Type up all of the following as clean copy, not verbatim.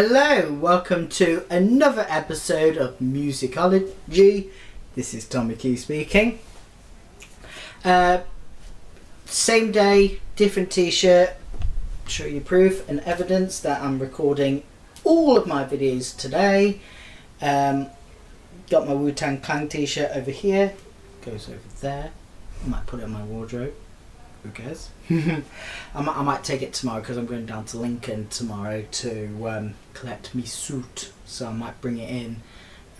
Hello, welcome to another episode of Musicology. This is Tommy Key speaking. Same day, different t-shirt. Show you proof and evidence that I'm recording all of my videos today. Got my Wu-Tang Clan t-shirt over here. Goes over there. I might put it in my wardrobe. Who cares? I might take it tomorrow because I'm going down to Lincoln tomorrow to collect me suit. So I might bring it in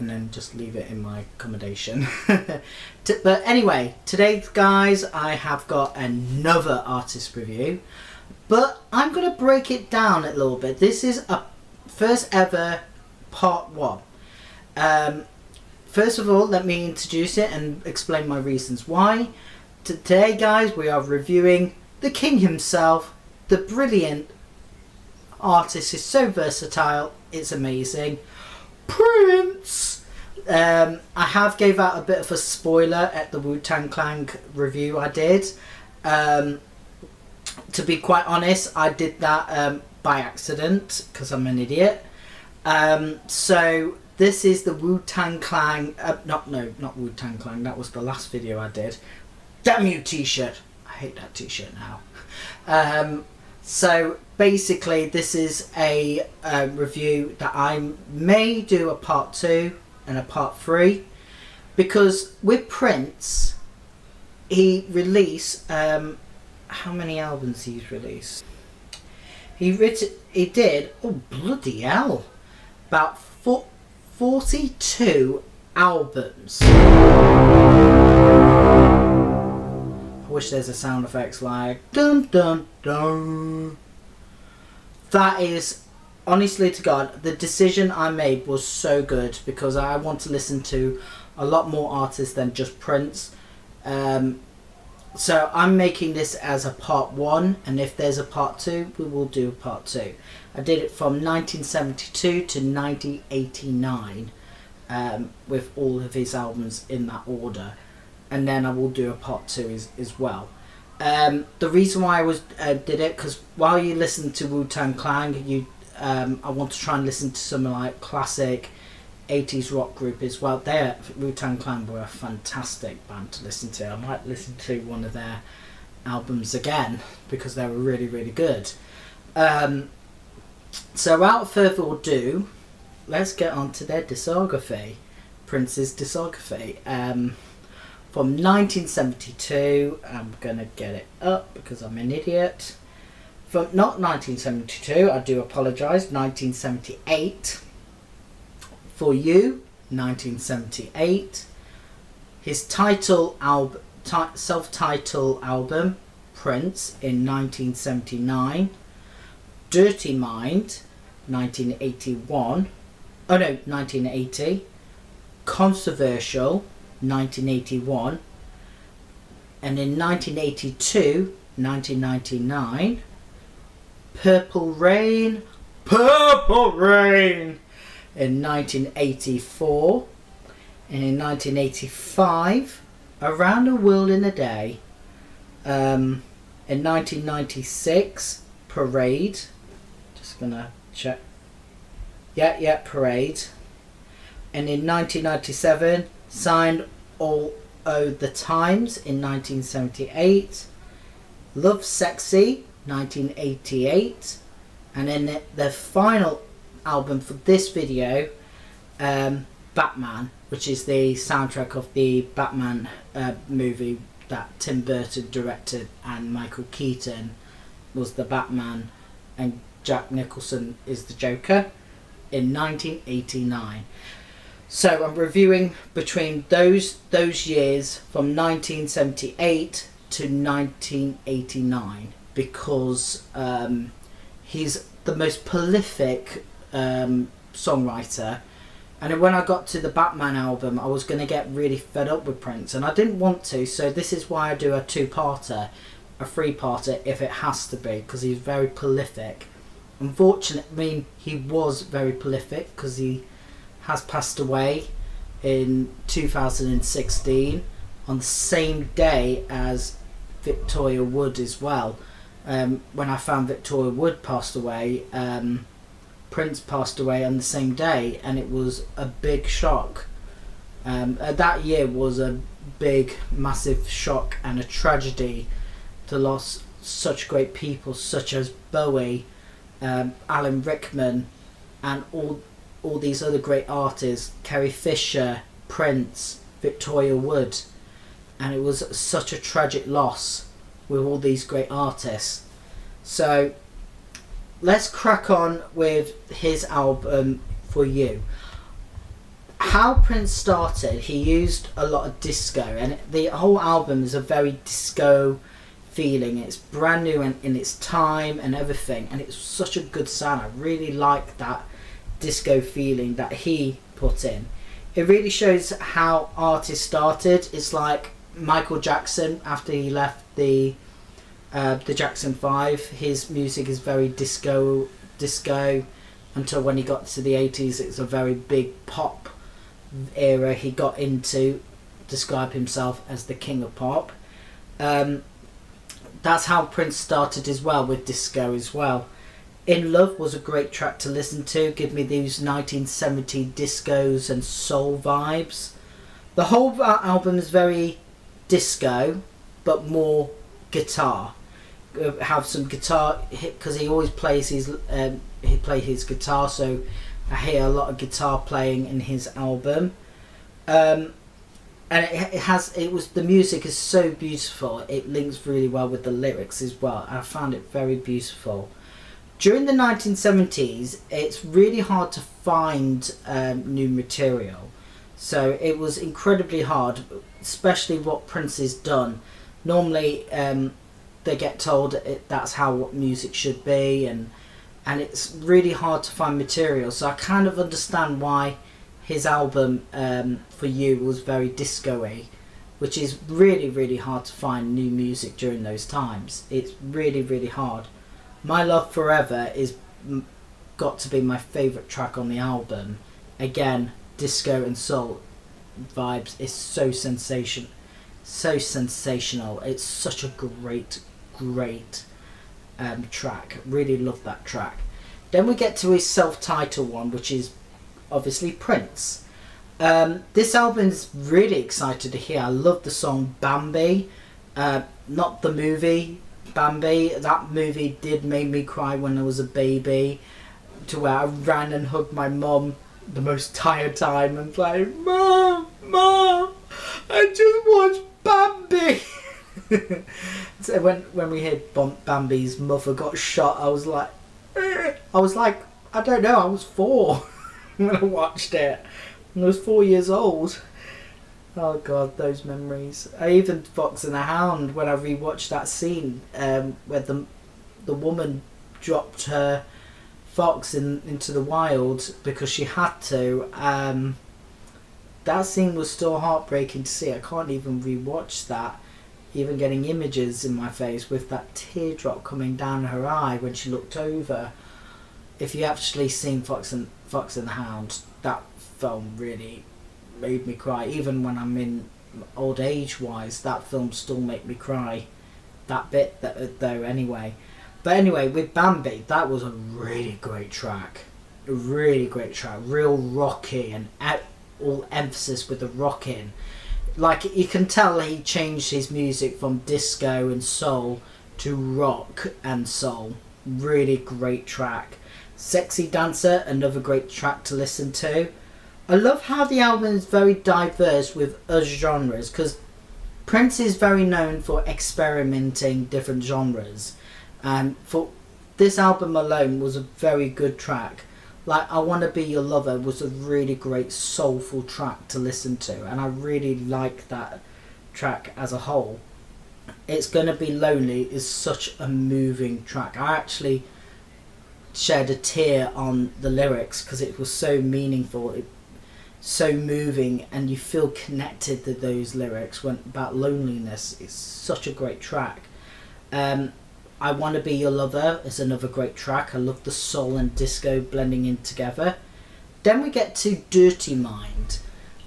and then just leave it in my accommodation. But anyway, today guys, I have got another artist review. But I'm going to break it down a little bit. This is a first ever part one. First of all, let me introduce it and explain my reasons why. Today guys, we are reviewing the king himself, the brilliant artist, is so versatile, it's amazing, Prince. I have gave out a bit of a spoiler at the Wu-Tang Clan review I did. To be quite honest, I did that by accident because I'm an idiot. So this is the Wu-Tang Clan, not Wu-Tang Clan, that was the last video I did. Damn you t-shirt. I hate that t-shirt now. So basically this is a review that I may do a part 2 and a part 3, because with Prince he released how many albums he's released? He did, oh bloody hell, about 42 albums. I wish there's a sound effects like dun dun dun. That is, honestly to God, the decision I made was so good because I want to listen to a lot more artists than just Prince. So I'm making this as a part 1, and if there's a part 2, we will do a part 2. I did it from 1972 to 1989 with all of his albums in that order. And then I will do a part 2 as well. The reason why I did it, because while you listen to Wu-Tang Clan, I want to try and listen to some like classic 80s rock group as well. Wu-Tang Clan were a fantastic band to listen to. I might listen to one of their albums again because they were really, really good. So without further ado, let's get on to their discography. Prince's discography. From 1972, I'm gonna get it up because I'm an idiot. From not 1972, I do apologise. 1978. For You, 1978. His self-titled album, Prince, in 1979. Dirty Mind, 1981. Oh no, 1980. Controversial, 1981, and in 1982, 1999, Purple Rain in 1984, and in 1985, Around the World in a Day, in 1996, Parade, just gonna check, yeah, Parade, and in 1997, Signed All O the Times in 1978, Lovesexy 1988, and then the final album for this video, Batman, which is the soundtrack of the Batman movie that Tim Burton directed, and Michael Keaton was the Batman and Jack Nicholson is the Joker, in 1989. So I'm reviewing between those years from 1978 to 1989 because he's the most prolific songwriter. And when I got to the Batman album, I was going to get really fed up with Prince, and I didn't want to. So this is why I do a 2-parter, a 3-parter if it has to be, because he's very prolific. Unfortunately, he was very prolific because he has passed away in 2016 on the same day as Victoria Wood as well. When I found Victoria Wood passed away, Prince passed away on the same day, and it was a big shock. That year was a big, massive shock and a tragedy to lose such great people such as Bowie, Alan Rickman, and all these other great artists, Carrie Fisher, Prince, Victoria Wood, and it was such a tragic loss with all these great artists. So let's crack on with his album For You. How Prince started, he used a lot of disco, and the whole album is a very disco feeling. It's brand new in its time and everything, and it's such a good sound. I really like that disco feeling that he put in. It really shows how artists started. It's like Michael Jackson after he left the Jackson 5. His music is very disco until when he got to the 80s. It's a very big pop era he got into, describe himself as the king of pop. That's how Prince started as well, with disco as well. In Love was a great track to listen to, give me these 1970 discos and soul vibes. The whole album is very disco but more guitar. Have some guitar, because he always plays his guitar, so I hear a lot of guitar playing in his album. And the music is so beautiful. It links really well with the lyrics as well. I found it very beautiful. During the 1970s, it's really hard to find new material. So it was incredibly hard, especially what Prince has done. Normally, they get told that's how music should be, and it's really hard to find material. So I kind of understand why his album For You was very disco-y, which is really, really hard to find new music during those times. It's really, really hard. My Love Forever is got to be my favourite track on the album. Again, disco and soul vibes is so sensational. It's such a great track. Really love that track. Then we get to his self-titled one, which is obviously Prince. This album's really excited to hear. I love the song Bambi, not the movie Bambi. That movie did make me cry when I was a baby, to where I ran and hugged my mum the most tired time and like, Mom, I just watched Bambi. So when we heard Bambi's mother got shot, I was like, I don't know, I was 4 when I watched it. And I was 4 years old. Oh God, those memories. I even Fox and the Hound, when I rewatched that scene where the woman dropped her fox into the wild because she had to. That scene was still heartbreaking to see. I can't even rewatch that. Even getting images in my face with that teardrop coming down her eye when she looked over. If you actually seen Fox and the Hound, that film really made me cry. Even when I'm in old age wise, that film still make me cry. That bit though anyway. But anyway, with Bambi, that was a really great track. A really great track. Real rocky and all emphasis with the rocking. Like, you can tell he changed his music from disco and soul to rock and soul. Really great track. Sexy Dancer, another great track to listen to. I love how the album is very diverse with other genres, because Prince is very known for experimenting different genres. And for this album alone was a very good track. Like, I Wanna Be Your Lover was a really great soulful track to listen to, and I really like that track as a whole. It's Gonna Be Lonely is such a moving track. I actually shed a tear on the lyrics because it was so meaningful, so moving, and you feel connected to those lyrics about loneliness. It's such a great track. I Wanna Be Your Lover is another great track. I love the soul and disco blending in together. Then we get to Dirty Mind.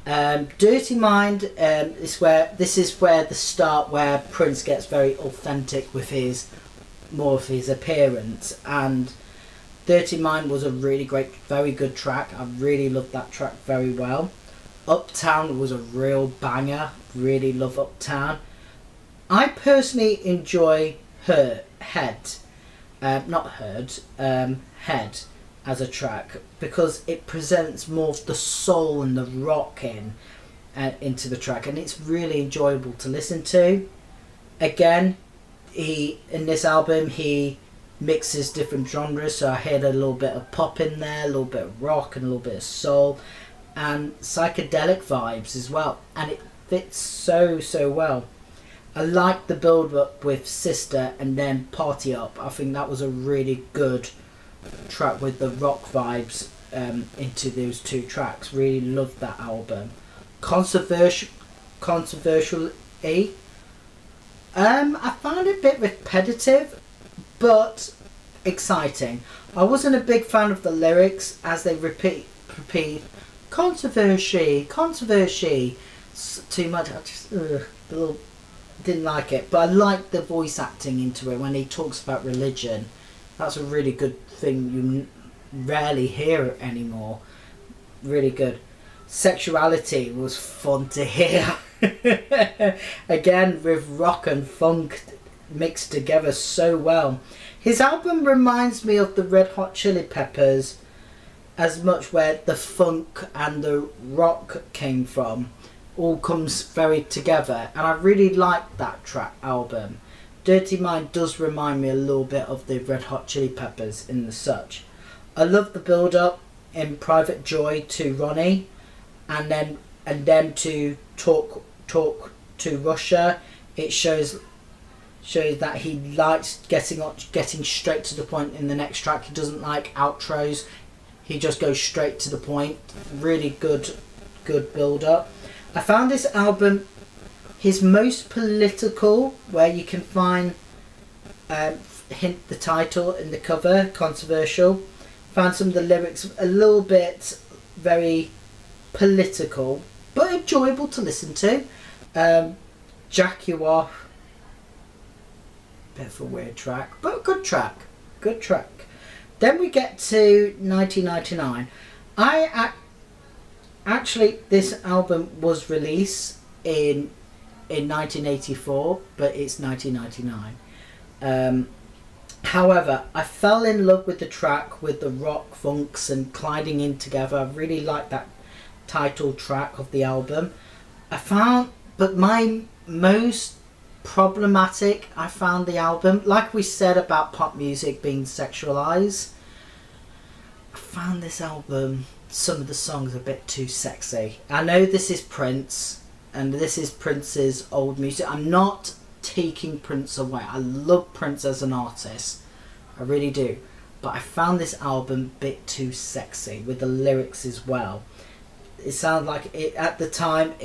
Dirty Mind is where the start where Prince gets very authentic with more of his appearance, and Dirty Mind was a really great, very good track. I really loved that track very well. Uptown was a real banger. Really love Uptown. I personally enjoy Head as a track because it presents more of the soul and the rock into the track, and it's really enjoyable to listen to. Again, in this album he mixes different genres, so I heard a little bit of pop in there, a little bit of rock and a little bit of soul and psychedelic vibes as well, and it fits so well. I like the build up with Sister and then Partyup. I think that was a really good track with the rock vibes into those two tracks. Really loved that album. Controversially, I found it a bit repetitive but exciting. I wasn't a big fan of the lyrics as they repeat controversy too much. I just didn't like it, but I liked the voice acting into it when he talks about religion. That's a really good thing you rarely hear anymore. Really good. Sexuality was fun to hear. Again, with rock and funk mixed together so well. His album reminds me of the Red Hot Chili Peppers as much, where the funk and the rock came from. All comes very together, and I really like that track album. Dirty Mind does remind me a little bit of the Red Hot Chili Peppers in the such. I love the build up in Private Joy to Ronnie, and then to talk to Russia. It shows that he likes getting straight to the point in the next track. He doesn't like outros. He just goes straight to the point. Really good build up. I found this album his most political, where you can find hint the title in the cover, controversial. Found some of the lyrics a little bit very political, but enjoyable to listen to. Jack You Off, bit of a weird track, but good track. Then we get to 1999. Actually, this album was released in 1984, but it's 1999. However, I fell in love with the track with the rock funks and gliding in together. I really like that title track of the album. But my most problematic, I found the album, like we said about pop music being sexualized, I found this album, some of the songs a bit too sexy. I know this is Prince, and this is Prince's old music. I'm not taking Prince away. I love Prince as an artist. I really do. But I found this album a bit too sexy with the lyrics as well. It sounded like it at the time.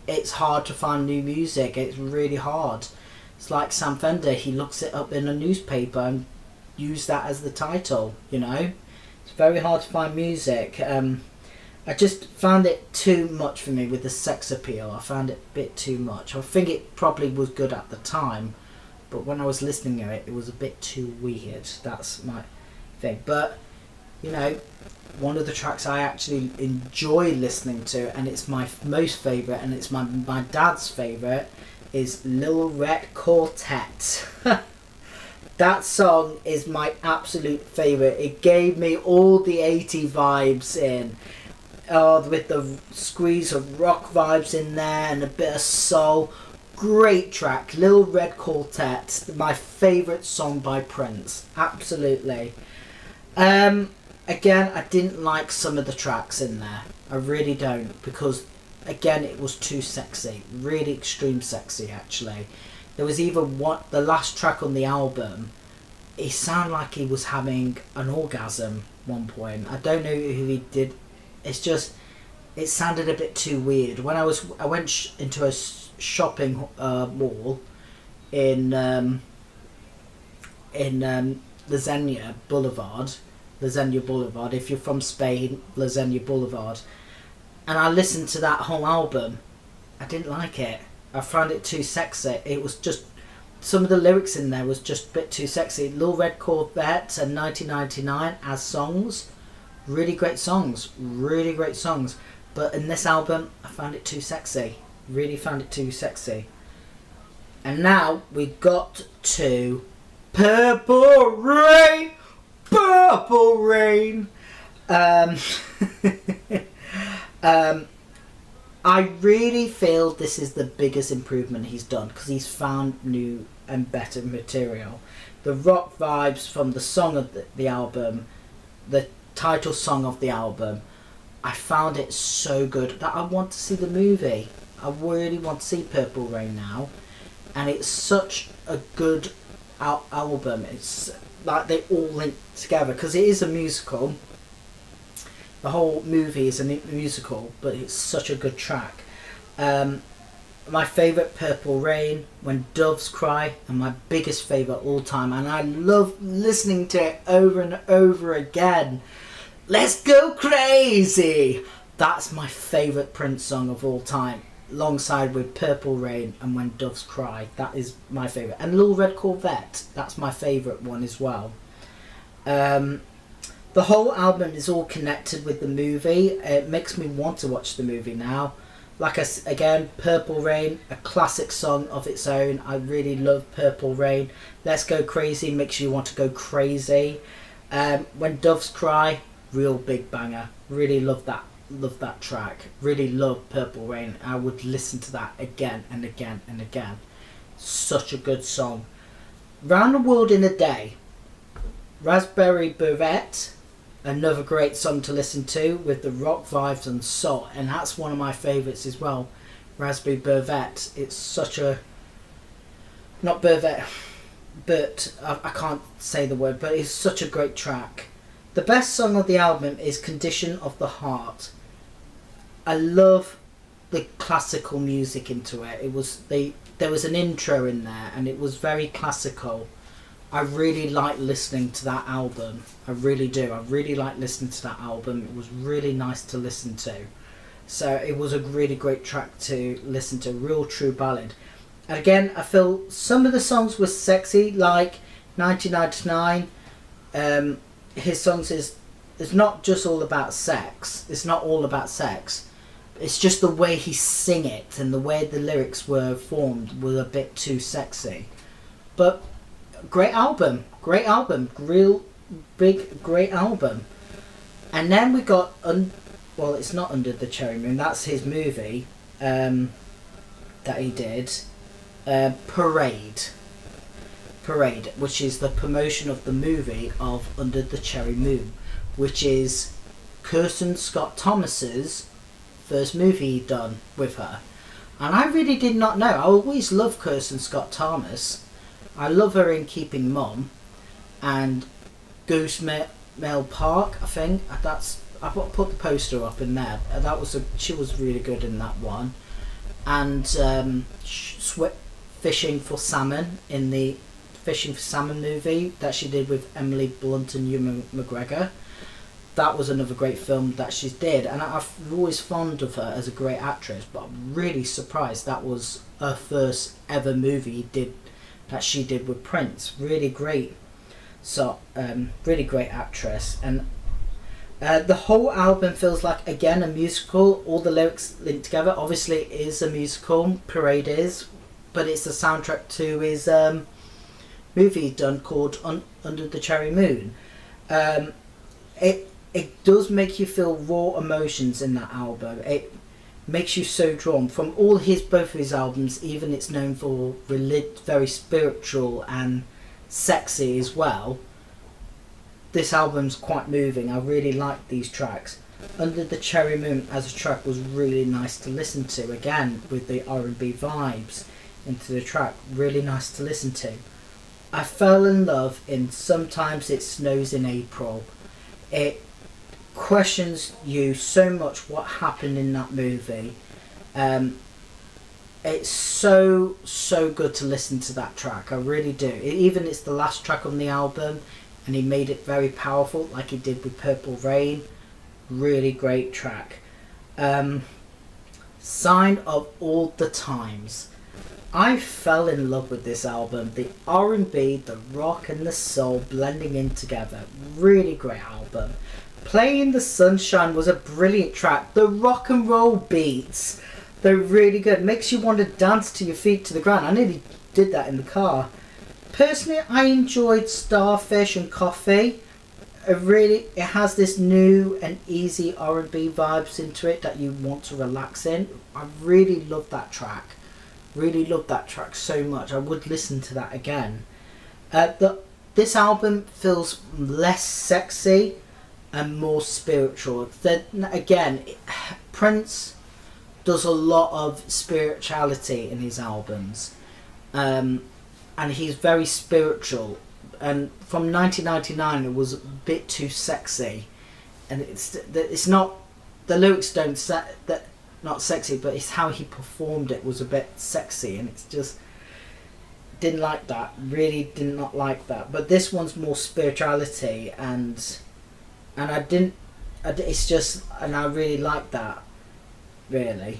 It's hard to find new music. It's really hard. It's like Sam Fender. He looks it up in a newspaper and use that as the title, It's very hard to find music. I just found it too much for me with the sex appeal. I found it a bit too much. I think it probably was good at the time, but when I was listening to it, it was a bit too weird. That's my thing. But, one of the tracks I actually enjoy listening to, and it's my most favourite, and it's my dad's favourite, is Lil Red Corvette. That song is my absolute favourite. It gave me all the 80 vibes in. With the squeeze of rock vibes in there and a bit of soul. Great track. Lil Red Corvette. My favourite song by Prince. Absolutely. Again, I didn't like some of the tracks in there. I really don't. Because, again, it was too sexy. Really extreme sexy, actually. There was the last track on the album, it sounded like he was having an orgasm one point. I don't know who he did. It's just, it sounded a bit too weird. When I went into a shopping mall in Lasagna Boulevard. If you're from Spain, Lasagna Boulevard, and I listened to that whole album, I didn't like it. I found it too sexy. It was just some of the lyrics in there was just a bit too sexy. Little Red Corvette and 1999 as songs, really great songs, really great songs. But in this album, I found it too sexy. Really found it too sexy. And now we got to Purple Rain. Purple Rain. I really feel this is the biggest improvement he's done, because he's found new and better material. The rock vibes from the song of the album, the title song of the album, I found it so good that I want to see the movie. I really want to see Purple Rain now. And it's such a good album. It's like they all link together, because it is a musical. The whole movie is a musical, but it's such a good track. My favourite, Purple Rain, When Doves Cry, and my biggest favourite all time, and I love listening to it over and over again. Let's Go Crazy! That's my favourite Prince song of all time, alongside with Purple Rain and When Doves Cry. That is my favourite. And Little Red Corvette, that's my favourite one as well. The whole album is all connected with the movie. It makes me want to watch the movie now. Like again, Purple Rain, a classic song of its own. I really love Purple Rain. Let's Go Crazy makes you want to go crazy. When Doves Cry, real big banger. Really love that track. Really love Purple Rain. I would listen to that again and again and again. Such a good song. Round the World in a Day. Raspberry Beret, another great song to listen to with the rock vibes and soul, and that's one of my favourites as well. Raspberry Beret, it's such a, not Beret, but I can't say the word, but it's such a great track. The best song of the album is Condition of the Heart. I love the classical music into it. There was an intro in there and it was very classical. I really like listening to that album. I really do. I really like listening to that album. It was really nice to listen to. So it was a really great track to listen to. Real true ballad. And again, I feel some of the songs were sexy, like 1999. His songs is not just all about sex. It's not all about sex. It's just the way he sing it and the way the lyrics were formed were a bit too sexy. But great album, real big, great album. And then we got, well, it's not Under the Cherry Moon, that's his movie that he did, Parade, which is the promotion of the movie of Under the Cherry Moon, which is Kirsten Scott Thomas's first movie he done with her. And I really did not know. I always loved Kirsten Scott Thomas. I love her in Keeping Mum and Goose Mail Park. I think I put the poster up in there. She was really good in that one. And Fishing for Salmon in the Fishing for Salmon movie that she did with Emily Blunt and Ewan McGregor. That was another great film that she did, and I'm always fond of her as a great actress. But I'm really surprised that was her first ever movie that she did with Prince. Really great. So really great actress. And the whole album feels like, again, a musical. All the lyrics linked together. Obviously it is a musical, Parade is, but it's the soundtrack to his movie done called Under the Cherry Moon. It does make you feel raw emotions in that album. It makes you so drawn. From both of his albums, even it's known for very spiritual and sexy as well. This album's quite moving. I really like these tracks. Under the Cherry Moon as a track was really nice to listen to. Again, with the R&B vibes into the track. Really nice to listen to. I fell in love in Sometimes It Snows in April. It questions you so much what happened in that movie. It's so good to listen to that track. I really do. Even it's the last track on the album, and he made it very powerful like he did with Purple Rain. Really great track. Sign of All the Times. I fell in love with this album. The R&B, the rock and the soul blending in together. Really great album. Play in the Sunshine was a brilliant track. The rock and roll beats, they're really good. Makes you want to dance to your feet to the ground. I nearly did that in the car. Personally, I enjoyed Starfish and Coffee. It has this new and easy R&B vibes into it that you want to relax in. I really love that track. Really love that track so much. I would listen to that again. This album feels less sexy and more spiritual. Then again, Prince does a lot of spirituality in his albums, and he's very spiritual. And from 1999, it was a bit too sexy, and it's not, the lyrics don't that not sexy, but it's how he performed it was a bit sexy, and it's just didn't like that. Really did not like that. But this one's more spirituality, and it's just, and I really like that. Really.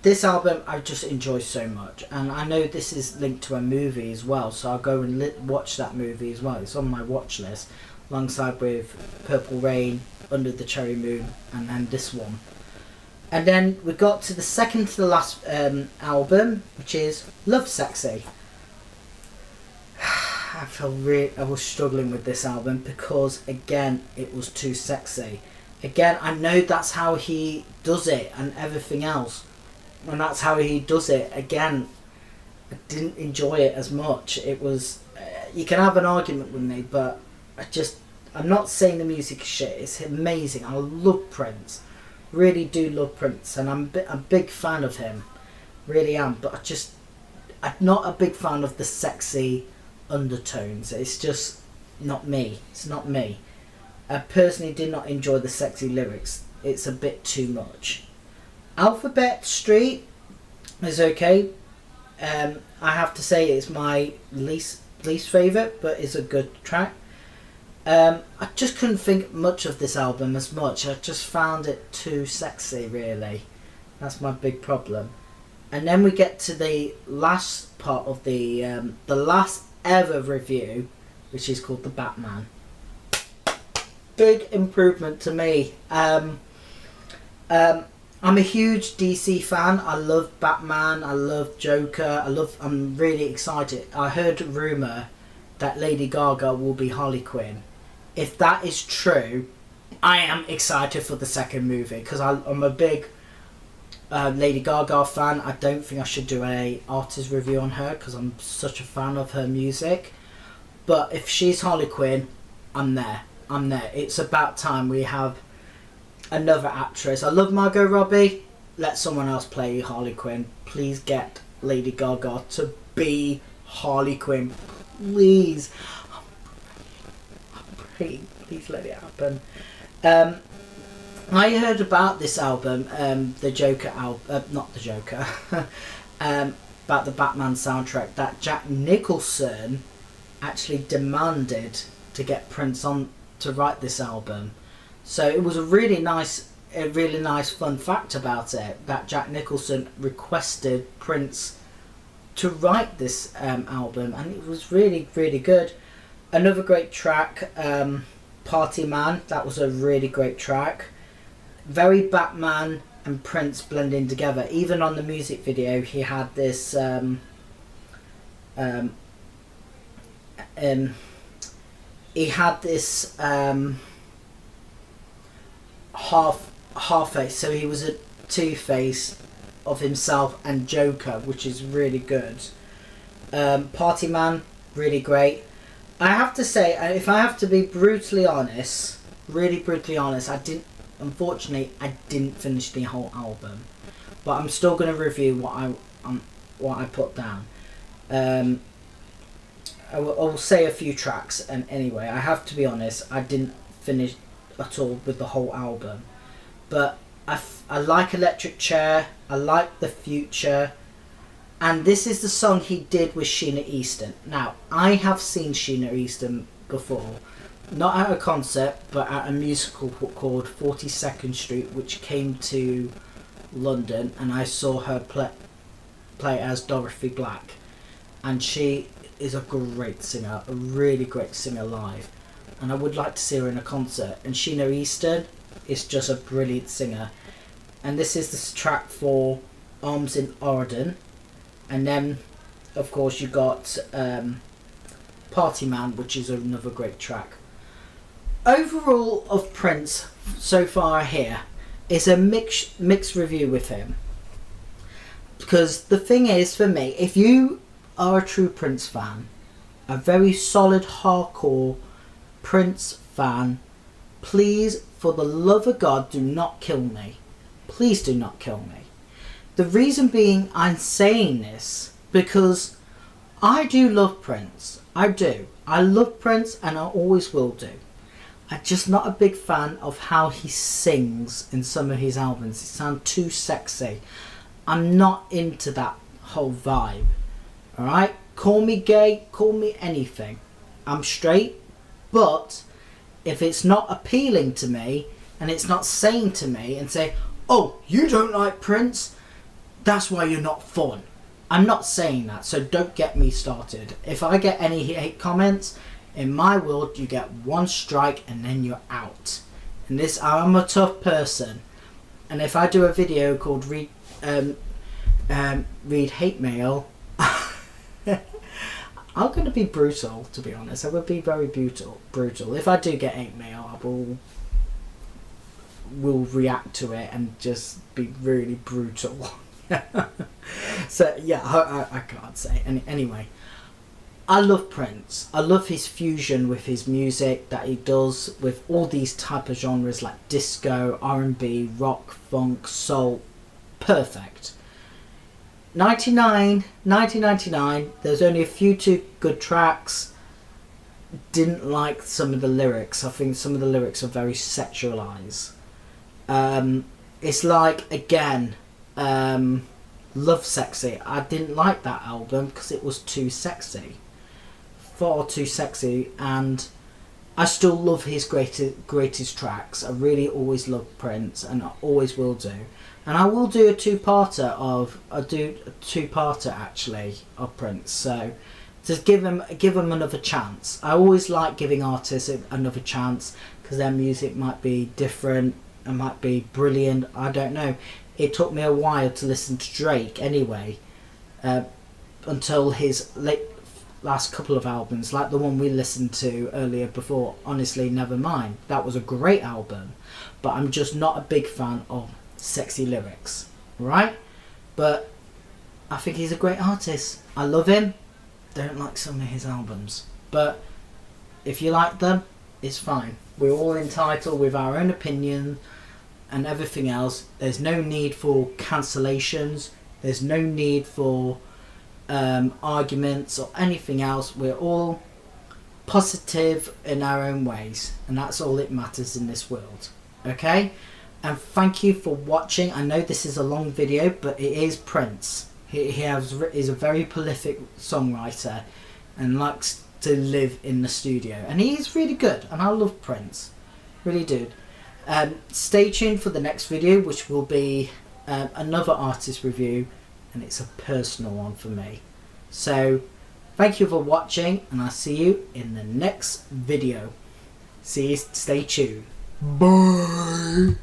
This album I just enjoy so much, and I know this is linked to a movie as well, so I'll go and watch that movie as well. It's on my watch list alongside with Purple Rain, Under the Cherry Moon, and then this one. And then we got to the second to the last album, which is Lovesexy. I was struggling with this album because again it was too sexy. Again, I know that's how he does it and everything else, and that's how he does it. Again, I didn't enjoy it as much. It was you can have an argument with me, but I'm not saying the music is shit. It's amazing. I love Prince, really do love Prince, and I'm a big fan of him, really am. But I'm not a big fan of the sexy undertones. It's just not me. It's not me. I personally did not enjoy the sexy lyrics. It's a bit too much. Alphabet Street is okay. I have to say it's my least favourite, but it's a good track. I just couldn't think much of this album as much. I just found it too sexy, really. That's my big problem. And then we get to the last part of the last ever review, which is called the Batman. Big improvement to me. I'm a huge DC fan. I love Batman. I love Joker. I'm really excited. I heard a rumour that Lady Gaga will be Harley Quinn. If that is true, I am excited for the second movie because I'm a big Lady Gaga fan. I don't think I should do an artist review on her because I'm such a fan of her music. But if she's Harley Quinn, I'm there. It's about time we have another actress. I love Margot Robbie. Let someone else play Harley Quinn. Please get Lady Gaga to be Harley Quinn. Please. Please let it happen. I heard about this album, the Joker album, not the Joker, about the Batman soundtrack, that Jack Nicholson actually demanded to get Prince on to write this album. So it was a really nice fun fact about it, that Jack Nicholson requested Prince to write this album, and it was really, really good. Another great track, Partyman, that was a really great track. Very Batman and Prince blending together. Even on the music video, he had this half face, so he was a two-face of himself and Joker, which is really good. Partyman, really great. I have to say, if I have to be brutally honest, unfortunately I didn't finish the whole album, but I'm still going to review what I put down. I will say a few tracks, and anyway, I have to be honest, I didn't finish at all with the whole album, but I like Electric Chair, I like The Future, and this is the song he did with Sheena Easton. Now, I have seen Sheena Easton before, not at a concert, but at a musical called 42nd Street, which came to London, and I saw her play as Dorothy Black, and she is a great singer, a really great singer live, and I would like to see her in a concert. And Sheena Easton is just a brilliant singer, and this is the track for Arms in Orion. And then of course you got Partyman, which is another great track. Overall of Prince so far here is a mixed review with him, because the thing is, for me, if you are a true Prince fan, a very solid hardcore Prince fan, please, for the love of God, do not kill me. Please do not kill me. The reason being I'm saying this because I do love Prince. I do. I love Prince and I always will do. I'm just not a big fan of how he sings in some of his albums. It sounds too sexy. I'm not into that whole vibe. Alright? Call me gay, call me anything. I'm straight, but if it's not appealing to me and it's not saying to me and say, oh, you don't like Prince, that's why you're not fun. I'm not saying that, so don't get me started. If I get any hate comments, in my world you get one strike and then you're out. And this, I'm a tough person, and if I do a video called read hate mail, I'm going to be brutal, to be honest. I will be very brutal. If I do get hate mail, I will react to it and just be really brutal. So yeah, I can't say. Anyway, I love Prince. I love his fusion with his music that he does with all these type of genres like disco, R&B, rock, funk, soul. Perfect. 1999, there's only a few two good tracks. Didn't like some of the lyrics. I think some of the lyrics are very sexualized. It's like, again, Lovesexy. I didn't like that album because it was too sexy. Far too sexy, and I still love his greatest tracks. I really always love Prince, and I always will do. And I will do a two-parter actually of Prince. So just give him another chance. I always like giving artists another chance because their music might be different and might be brilliant. I don't know. It took me a while to listen to Drake anyway, until his last couple of albums, like the one we listened to earlier before, Honestly Nevermind. That was a great album, but I'm just not a big fan of sexy lyrics, right? But I think he's a great artist. I love him. Don't like some of his albums, but if you like them, it's fine. We're all entitled with our own opinion and everything else. There's no need for cancellations. There's no need for arguments or anything else. We're all positive in our own ways, and that's all that matters in this world. Okay? And thank you for watching. I know this is a long video, but it is Prince. He's a very prolific songwriter and likes to live in the studio, and he is really good, and I love Prince, really do. Stay tuned for the next video, which will be another artist review, and it's a personal one for me. So thank you for watching, and I'll see you in the next video. Stay tuned. Bye.